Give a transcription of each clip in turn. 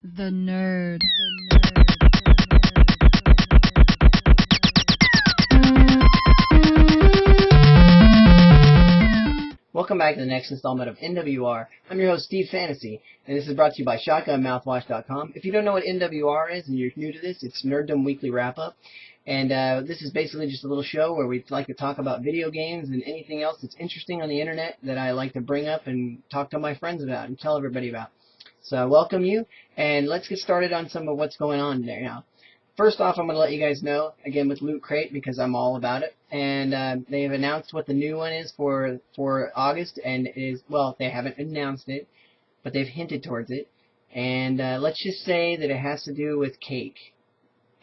The nerd. Welcome back to the next installment of NWR. I'm your host, Steve Fantasy, and this is brought to you by ShotgunMouthwash.com. If you don't know what NWR is and you're new to this, it's Nerddom Weekly Wrap-Up. And this is basically just a little show where we like to talk about video games and anything else that's interesting on the internet that I like to bring up and talk to my friends about and tell everybody about. So I welcome you, and let's get started on some of what's going on there now. First off, I'm going to let you guys know, again, with Loot Crate, because I'm all about it. And they have announced what the new one is for August, and it is, well, they haven't announced it, but they've hinted towards it. And let's just say that it has to do with cake,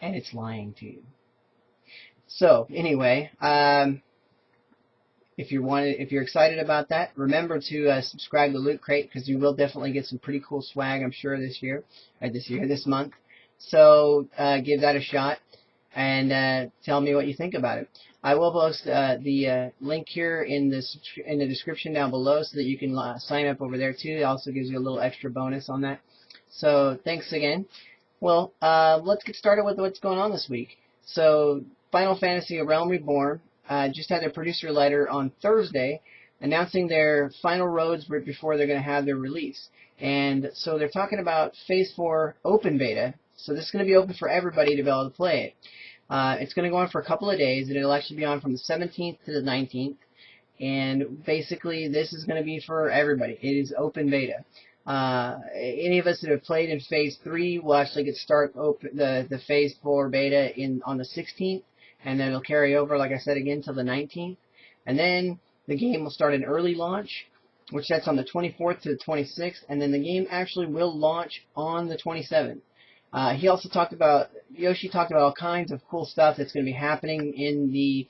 and it's lying to you. So, anyway, if you're excited about that, remember to subscribe to Loot Crate, because you will definitely get some pretty cool swag, I'm sure, this month. So give that a shot and tell me what you think about it. I will post the link here in the description down below so that you can sign up over there too. It also gives you a little extra bonus on that. So thanks again. Well, let's get started with what's going on this week. So Final Fantasy: A Realm Reborn just had their producer letter on Thursday announcing their final roads right before they're going to have their release. And so they're talking about Phase 4 open beta. So this is going to be open for everybody to be able to play it. It's going to go on for a couple of days, and it'll actually be on from the 17th to the 19th. And basically, this is going to be for everybody. It is open beta. Any of us that have played in Phase 3 will actually start the Phase 4 beta on the 16th, and then it'll carry over, like I said again, till the 19th. And then the game will start an early launch, which that's on the 24th to the 26th, and then the game actually will launch on the 27th. Yoshi talked about all kinds of cool stuff that's going to be happening in the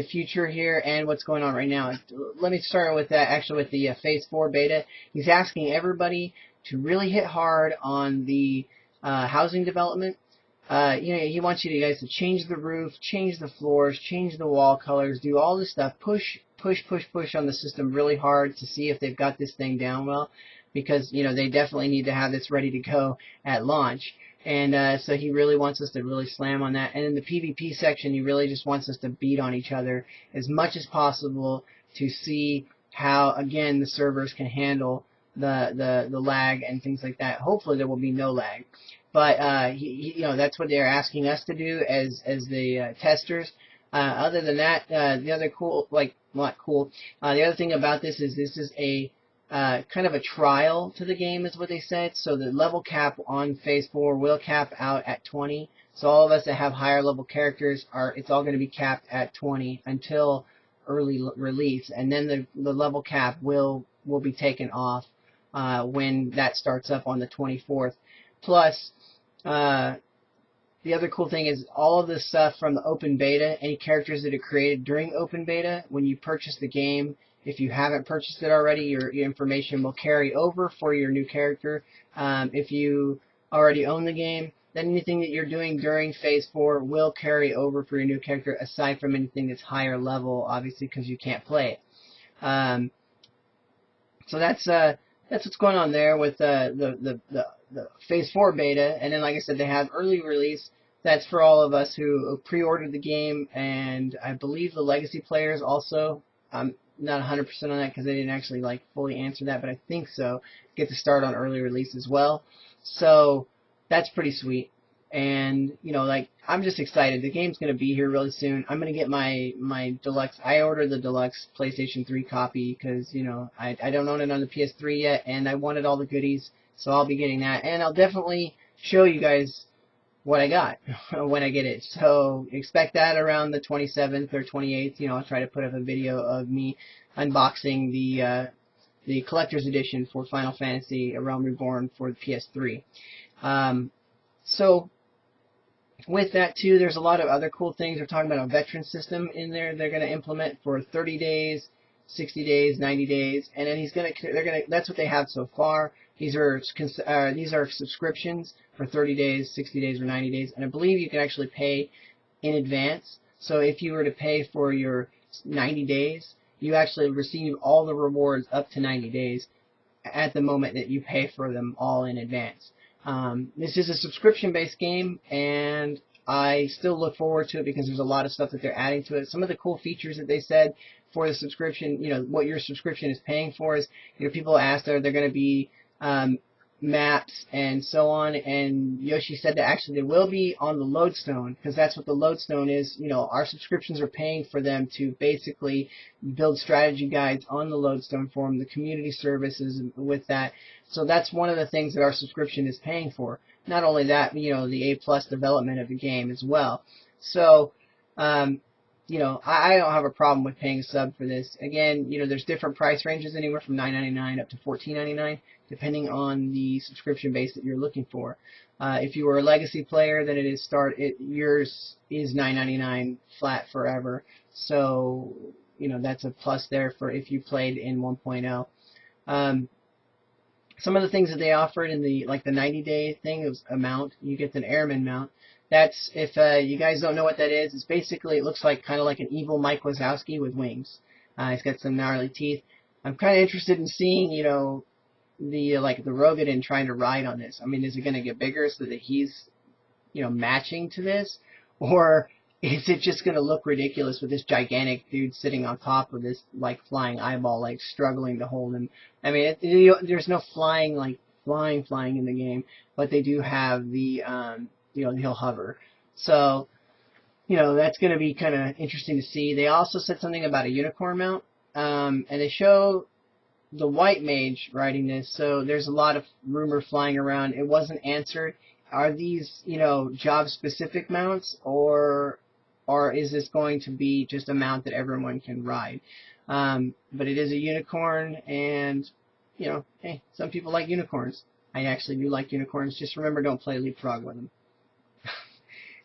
future here and what's going on right now. Let me start with that, actually, with the Phase 4 beta. He's asking everybody to really hit hard on the housing development. He wants you guys to change the roof, change the floors, change the wall colors, do all this stuff. Push on the system really hard to see if they've got this thing down well. Because, they definitely need to have this ready to go at launch. And so he really wants us to really slam on that. And in the PvP section, he really just wants us to beat on each other as much as possible to see how, again, the servers can handle the lag and things like that. Hopefully there will be no lag. But, that's what they're asking us to do as the testers. Other than that, the other the other thing about this is a kind of a trial to the game is what they said. So the level cap on Phase 4 will cap out at 20. So all of us that have higher level characters, it's all going to be capped at 20 until early release. And then the level cap will be taken off when that starts up on the 24th. Plus, the other cool thing is all of this stuff from the open beta, any characters that are created during open beta, when you purchase the game, if you haven't purchased it already, your information will carry over for your new character. If you already own the game, then anything that you're doing during Phase 4 will carry over for your new character, aside from anything that's higher level, obviously, because you can't play it. So that's what's going on there with the Phase 4 beta. And then, like I said, they have early release. That's for all of us who pre-ordered the game, and I believe the legacy players also. Not 100% on that because they didn't actually fully answer that, but I think so. Get to start on early release as well. So that's pretty sweet. And I'm just excited. The game's gonna be here really soon. I'm gonna get my deluxe. I ordered the deluxe PlayStation 3 copy because I don't own it on the PS3 yet, and I wanted all the goodies, so I'll be getting that. And I'll definitely show you guys what I got when I get it. So expect that around the 27th or 28th. I'll try to put up a video of me unboxing the collector's edition for Final Fantasy: A Realm Reborn for the PS3. So with that too, there's a lot of other cool things. They're talking about a veteran system in there. They're going to implement for 30 days, 60 days, 90 days, and then that's what they have so far. These are subscriptions for 30 days, 60 days, or 90 days, and I believe you can actually pay in advance. So if you were to pay for your 90 days, you actually receive all the rewards up to 90 days, at the moment that you pay for them all in advance. This is a subscription-based game, and I still look forward to it because there's a lot of stuff that they're adding to it. Some of the cool features that they said for the subscription, what your subscription is paying for is, people asked, are there going to be maps and so on, and Yoshi said that actually they will be on the lodestone, because that's what the lodestone is. Our subscriptions are paying for them to basically build strategy guides on the lodestone forum, the community services with that. So that's one of the things that our subscription is paying for. Not only that, the A+ development of the game as well. So I don't have a problem with paying a sub for this. Again, there's different price ranges, anywhere from $9.99 up to $14.99, depending on the subscription base that you're looking for. If you were a legacy player, then yours is $9.99 flat forever. So, that's a plus there for if you played in 1.0. Some of the things that they offered in the 90-day thing, it was a mount. You get an airman mount. That's, if you guys don't know what that is, it's basically, it looks like kind of like an evil Mike Wazowski with wings. He's got some gnarly teeth. I'm kind of interested in seeing, the Rogadin trying to ride on this. I mean, is it going to get bigger so that he's, matching to this? Or is it just going to look ridiculous with this gigantic dude sitting on top of this, flying eyeball, struggling to hold him? I mean, there's no flying in the game, but they do have the, he'll hover. So, that's going to be kind of interesting to see. They also said something about a unicorn mount, and they show the white mage riding this. So there's a lot of rumor flying around. It wasn't answered. Are these, job-specific mounts, or is this going to be just a mount that everyone can ride? But it is a unicorn, and, hey, some people like unicorns. I actually do like unicorns. Just remember, don't play leapfrog with them.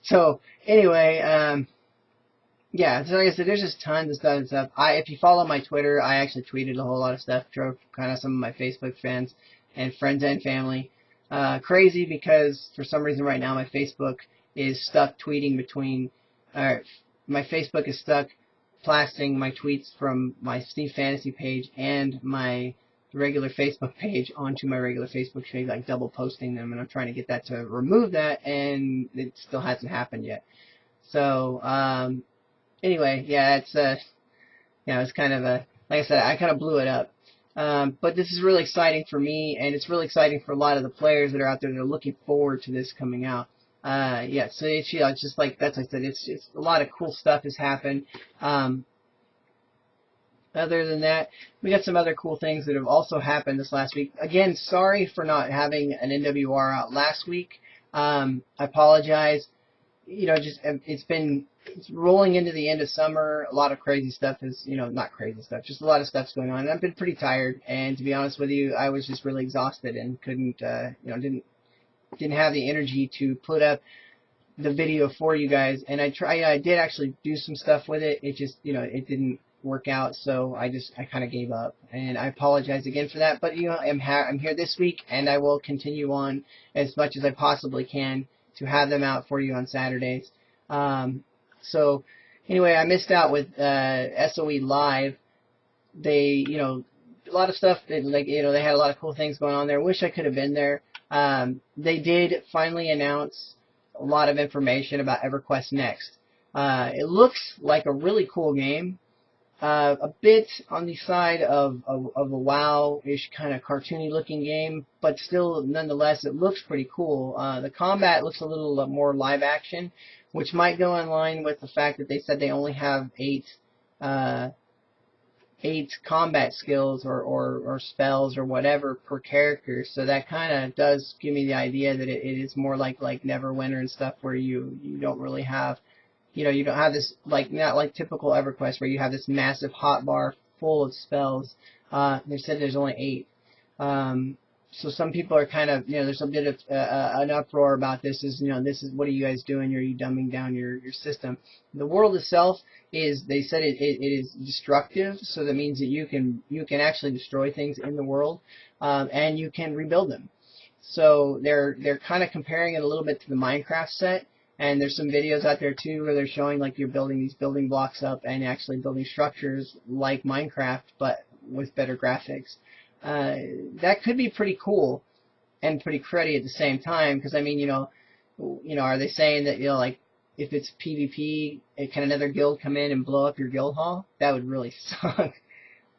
So, anyway, yeah, so like I said, there's just tons of stuff. If you follow my Twitter, I actually tweeted a whole lot of stuff, drove kind of some of my Facebook fans and friends and family crazy, because for some reason right now my Facebook is stuck tweeting between, my Facebook is stuck blasting my tweets from my Steve Fantasy page and my regular Facebook page onto my regular Facebook page, double posting them, and I'm trying to get that to remove that, and it still hasn't happened yet. So, anyway, yeah, it's kind of like I said, I kind of blew it up. But this is really exciting for me, and it's really exciting for a lot of the players that are out there that are looking forward to this coming out. Yeah, so it's just that's like I said, it's a lot of cool stuff has happened. Other than that, we got some other cool things that have also happened this last week. Again, sorry for not having an NWR out last week. I apologize. It's rolling into the end of summer. A lot of crazy stuff is, not crazy stuff, just a lot of stuff's going on. And I've been pretty tired, and to be honest with you, I was just really exhausted and couldn't, didn't have the energy to put up the video for you guys. And I did actually do some stuff with it. It just, it didn't work out, so I kind of gave up, and I apologize again for that. But I'm here this week, and I will continue on as much as I possibly can to have them out for you on Saturdays. So anyway, I missed out with SOE Live. They, a lot of stuff that, they had a lot of cool things going on there. Wish I could have been there. They did finally announce a lot of information about EverQuest Next. It looks like a really cool game. A bit on the side of a WoW-ish kind of cartoony-looking game, but still, nonetheless, it looks pretty cool. The combat looks a little more live action, which might go in line with the fact that they said they only have 8 combat skills or spells or whatever per character. So that kind of does give me the idea that it is more like Neverwinter and stuff, where you don't really have, you don't have this, not like typical EverQuest where you have this massive hotbar full of spells. They said there's only 8. So some people are kind of, there's a bit of an uproar about this. This is, what are you guys doing? Are you dumbing down your system? The world itself is, they said it is destructive, so that means that you can actually destroy things in the world, and you can rebuild them. So they're kind of comparing it a little bit to the Minecraft set. And there's some videos out there too where they're showing you're building these building blocks up and actually building structures like Minecraft, but with better graphics. that could be pretty cool and pretty cruddy at the same time. Because I mean, are they saying that like if it's PvP, can another guild come in and blow up your guild hall? That would really suck.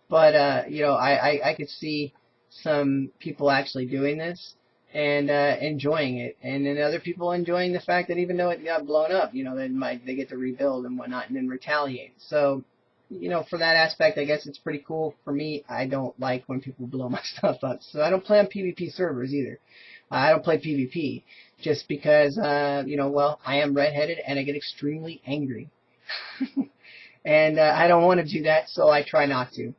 But I could see some people actually doing this and enjoying it, and then other people enjoying the fact that even though it got blown up, they get to rebuild and whatnot and then retaliate. So, for that aspect, I guess it's pretty cool. For me, I don't like when people blow my stuff up, so I don't play on PvP servers either. I don't play PvP just because, well, I am redheaded and I get extremely angry, and I don't want to do that, so I try not to.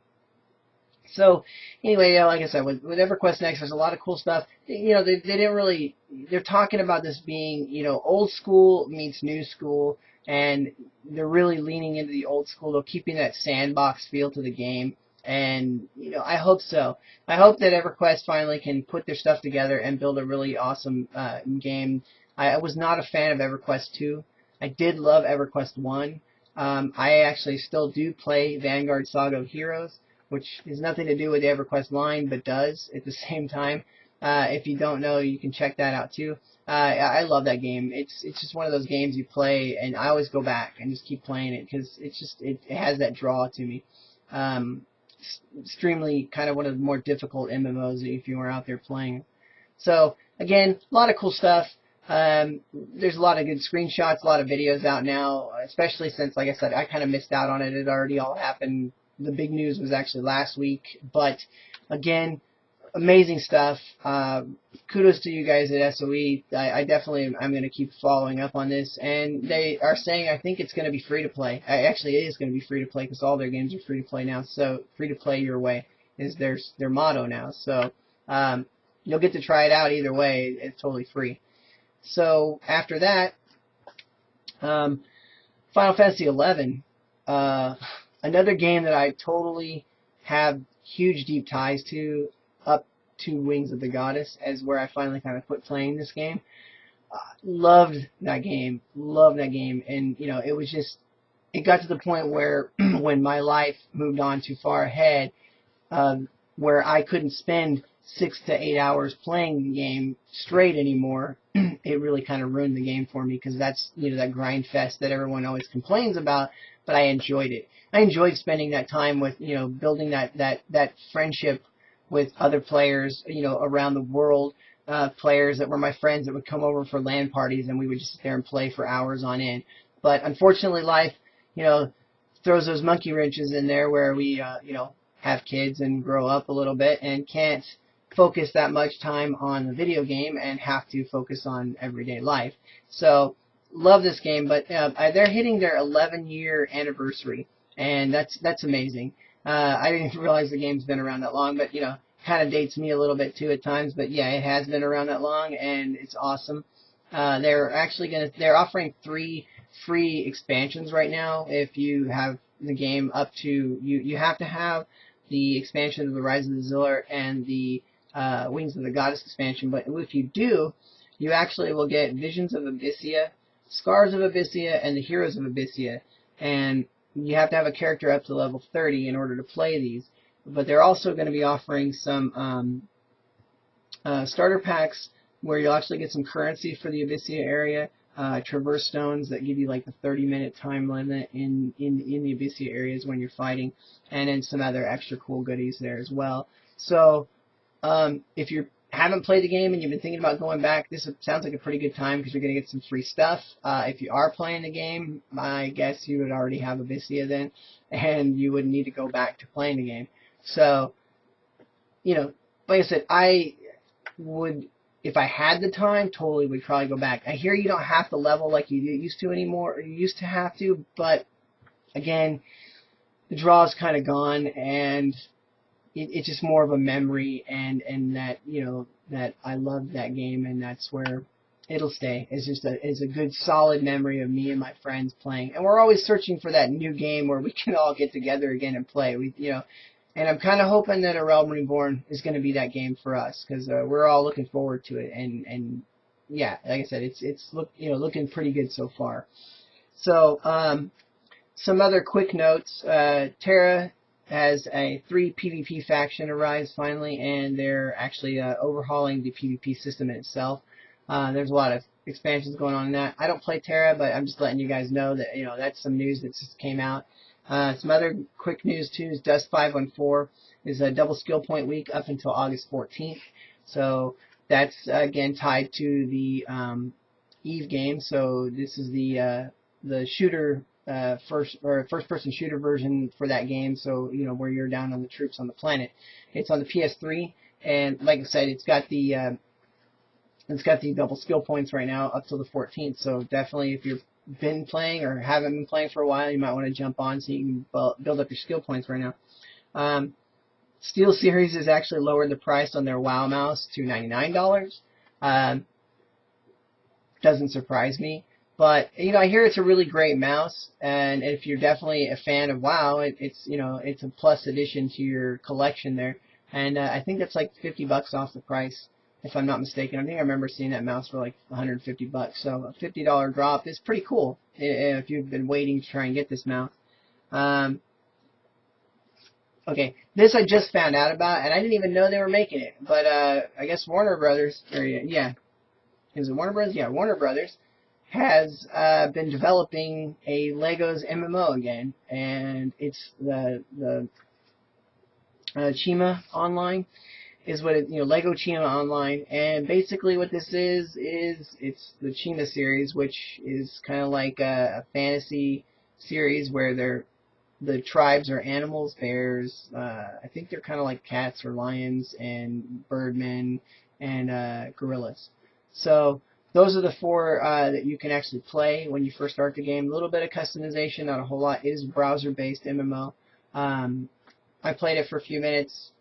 So anyway, like I said, with EverQuest Next, there's a lot of cool stuff. They didn't really. They're talking about this being old school meets new school, and they're really leaning into the old school, though keeping that sandbox feel to the game. And I hope so. I hope that EverQuest finally can put their stuff together and build a really awesome game. I was not a fan of EverQuest 2. I did love EverQuest 1. I actually still do play Vanguard Saga of Heroes, which has nothing to do with the EverQuest line, but does at the same time. If you don't know, you can check that out too. I love that game. It's just one of those games you play, and I always go back and just keep playing it because it has that draw to me. Extremely kind of one of the more difficult MMOs if you were out there playing. So again, a lot of cool stuff. There's a lot of good screenshots, a lot of videos out now, especially since, like I said, I kind of missed out on it. It already all happened. The big news was actually last week, but again, amazing stuff. Kudos to you guys at SOE. I definitely I'm going to keep following up on this, and they are saying I think it's going to be free to play. Actually, it is going to be free to play because all their games are free to play now. So free to play your way is their motto now. So you'll get to try it out either way. It's totally free. So after that, Final Fantasy 11. Another game that I totally have huge deep ties to, up to Wings of the Goddess, as where I finally kind of quit playing this game. Loved that game, and it was just, it got to the point where when my life moved on too far ahead, where I couldn't spend 6 to 8 hours playing the game straight anymore, it really kind of ruined the game for me, because that's that grind fest that everyone always complains about, but I enjoyed it. I enjoyed spending that time with, building that friendship with other players, around the world, players that were my friends that would come over for LAN parties, and we would just sit there and play for hours on end. But unfortunately, life, throws those monkey wrenches in there where we, have kids and grow up a little bit and can't focus that much time on the video game and have to focus on everyday life. So, love this game, but they're hitting their 11-year anniversary, and that's amazing. I didn't realize the game's been around that long, but kind of dates me a little bit too at times. But yeah, it has been around that long, and it's awesome. They're offering 3 free expansions right now. If you have the game up to you have to have the expansion of the Rise of the Zillar and the Wings of the Goddess expansion. But if you do, you actually will get Visions of Abyssia, Scars of Abyssia, and the Heroes of Abyssia, and you have to have a character up to level 30 in order to play these. But they're also going to be offering some starter packs where you'll actually get some currency for the Abyssia area, traverse stones that give you like the 30-minute time limit in the Abyssia areas when you're fighting, and then some other extra cool goodies there as well. So if you haven't played the game and you've been thinking about going back, this sounds like a pretty good time because you're going to get some free stuff. If you are playing the game, I guess you would already have Abyssia then, and you wouldn't need to go back to playing the game. So, like I said, I would, if I had the time, totally would probably go back. I hear you don't have to level like you used to anymore, or you used to have to, but again, the draw's kind of gone, and it's just more of a memory, and that that I loved that game, and that's where it'll stay. It's a good solid memory of me and my friends playing, and we're always searching for that new game where we can all get together again and play. And I'm kind of hoping that A Realm Reborn is going to be that game for us, because we're all looking forward to it, and yeah, like I said, it's looking pretty good so far. So some other quick notes. Terra has a 3 PvP faction arise finally, and they're actually overhauling the PvP system in itself. There's a lot of expansions going on in that. I don't play Terra, but I'm just letting you guys know that that's some news that just came out. Some other quick news too is Dust 514 is a double skill point week up until August 14th. So that's again tied to the Eve game. So this is the shooter first person shooter version for that game. So where you're down on the troops on the planet. It's on the PS3, and like I said, it's got the double skill points right now up till the 14th. So definitely, if you've been playing or haven't been playing for a while, you might want to jump on so you can build up your skill points right now. Steel Series has actually lowered the price on their WoW mouse to $99. Doesn't surprise me, but I hear it's a really great mouse, and if you're definitely a fan of WoW, it's a plus addition to your collection there, and I think that's like $50 off the price, if I'm not mistaken. I think I remember seeing that mouse for like $150, so a $50 drop is pretty cool if you've been waiting to try and get this mouse. Okay, this I just found out about, and I didn't even know they were making it, but I guess Warner Brothers, is it Warner Brothers? Yeah, Warner Brothers has been developing a Legos MMO again, and it's the Chima Online is what it, Lego Chima Online, and basically what this is it's the Chima series, which is kind of like a fantasy series where the tribes are animals, bears, I think they're kind of like cats or lions and birdmen and gorillas. So those are the 4 that you can actually play when you first start the game. A little bit of customization, not a whole lot. It is a browser-based MMO. I played it for a few minutes.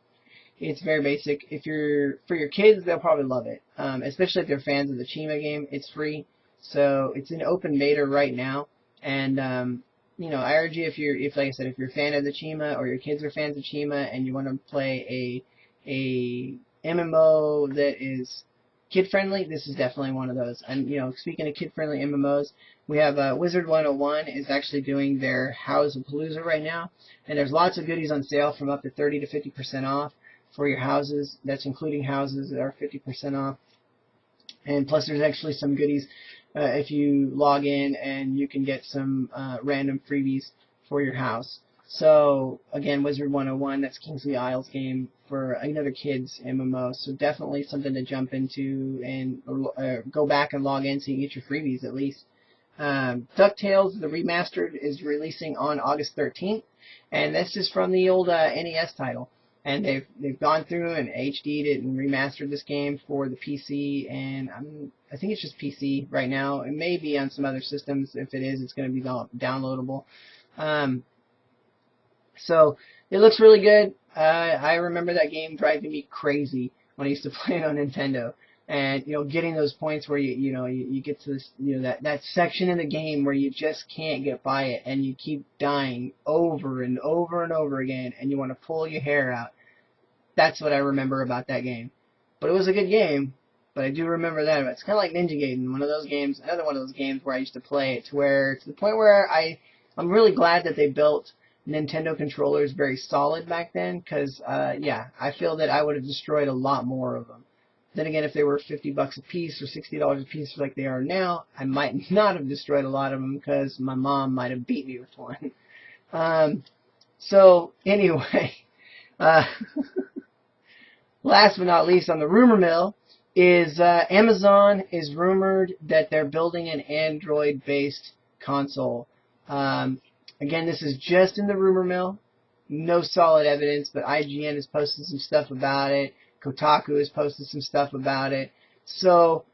It's very basic. For your kids, they'll probably love it, especially if they're fans of the Chima game. It's free, so it's in open beta right now, and I urge you, if like I said, if you're a fan of the Chima or your kids are fans of Chima and you want to play a MMO that is kid friendly, this is definitely one of those. And speaking of kid friendly MMOs, we have Wizard 101 is actually doing their House-a-Palooza right now, and there's lots of goodies on sale from up to 30 to 50% off for your houses. That's including houses that are 50% off, and plus there's actually some goodies if you log in, and you can get some random freebies for your house. So again, Wizard 101, that's Kingsley Isles game for another kids MMO. So definitely something to jump into and go back and log in so you can get your freebies at least. DuckTales, the remastered, is releasing on August 13th, and this is from the old NES title. And they've gone through and HD'd it and remastered this game for the PC, and I think it's just PC right now. It may be on some other systems. If it is, it's going to be downloadable. So it looks really good. I remember that game driving me crazy when I used to play it on Nintendo, and getting those points where you get to this that section in the game where you just can't get by it, and you keep dying over and over and over again, and you want to pull your hair out. That's what I remember about that game. But it was a good game, but I do remember that. It's kind of like Ninja Gaiden, one of those games, another one of those games where I used to play it to the point where I'm really glad that they built Nintendo controllers very solid back then, because I feel that I would have destroyed a lot more of them. Then again, if they were $50 a piece or $60 a piece like they are now, I might not have destroyed a lot of them because my mom might have beat me with one. So anyway, last but not least on the rumor mill is Amazon is rumored that they're building an Android-based console. Again, this is just in the rumor mill, no solid evidence, but IGN has posted some stuff about it. Kotaku has posted some stuff about it. So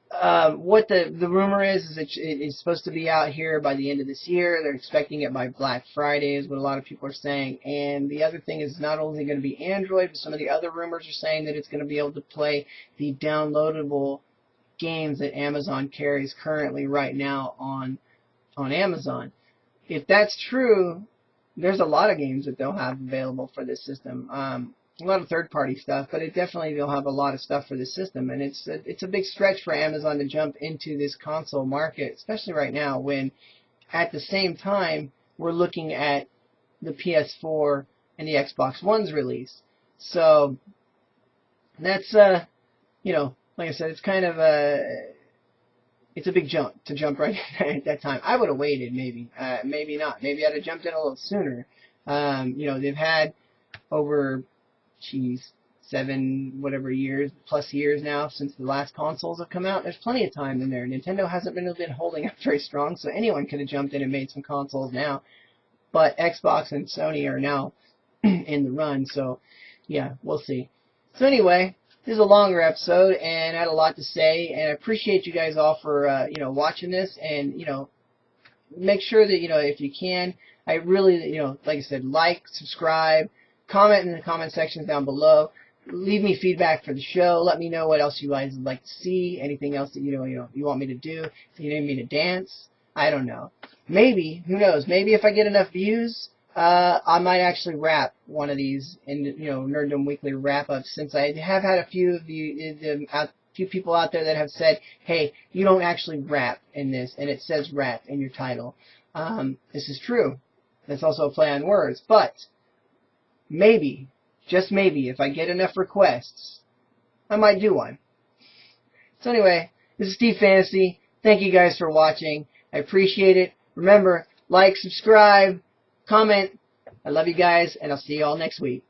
what the rumor is it's supposed to be out here by the end of this year. They're expecting it by Black Friday is what a lot of people are saying. And the other thing is not only going to be Android, but some of the other rumors are saying that it's going to be able to play the downloadable games that Amazon carries currently right now on Amazon. If that's true, there's a lot of games that they'll have available for this system. A lot of third-party stuff, but they'll have a lot of stuff for this system, and it's a big stretch for Amazon to jump into this console market, especially right now when, at the same time, we're looking at the PS4 and the Xbox One's release. So that's you know, like I said, it's kind of it's a big jump to jump right in at that time. I would have waited, maybe, maybe not. Maybe I'd have jumped in a little sooner. You know, they've had over, geez, 7 whatever years, plus years now since the last consoles have come out. There's plenty of time in there. Nintendo hasn't been holding up very strong, so anyone could have jumped in and made some consoles now. But Xbox and Sony are now in the run, so yeah, we'll see. So anyway, this is a longer episode, and I had a lot to say, and I appreciate you guys all for you know, watching this, and you know, make sure that, you know, if you can, I really, you know, like I said, like, subscribe, comment in the comment sections down below. Leave me feedback for the show. Let me know what else you guys would like to see. Anything else that you want me to do. If you need me to dance, I don't know. Maybe, who knows? Maybe if I get enough views, I might actually wrap one of these in, you know, Nerddom Weekly wrap-ups. Since I have had a few of few people out there that have said, hey, you don't actually rap in this, and it says rap in your title. This is true. That's also a play on words, but maybe, just maybe, if I get enough requests, I might do one. So anyway, this is Steve Fantasy. Thank you guys for watching. I appreciate it. Remember, like, subscribe, comment. I love you guys, and I'll see you all next week.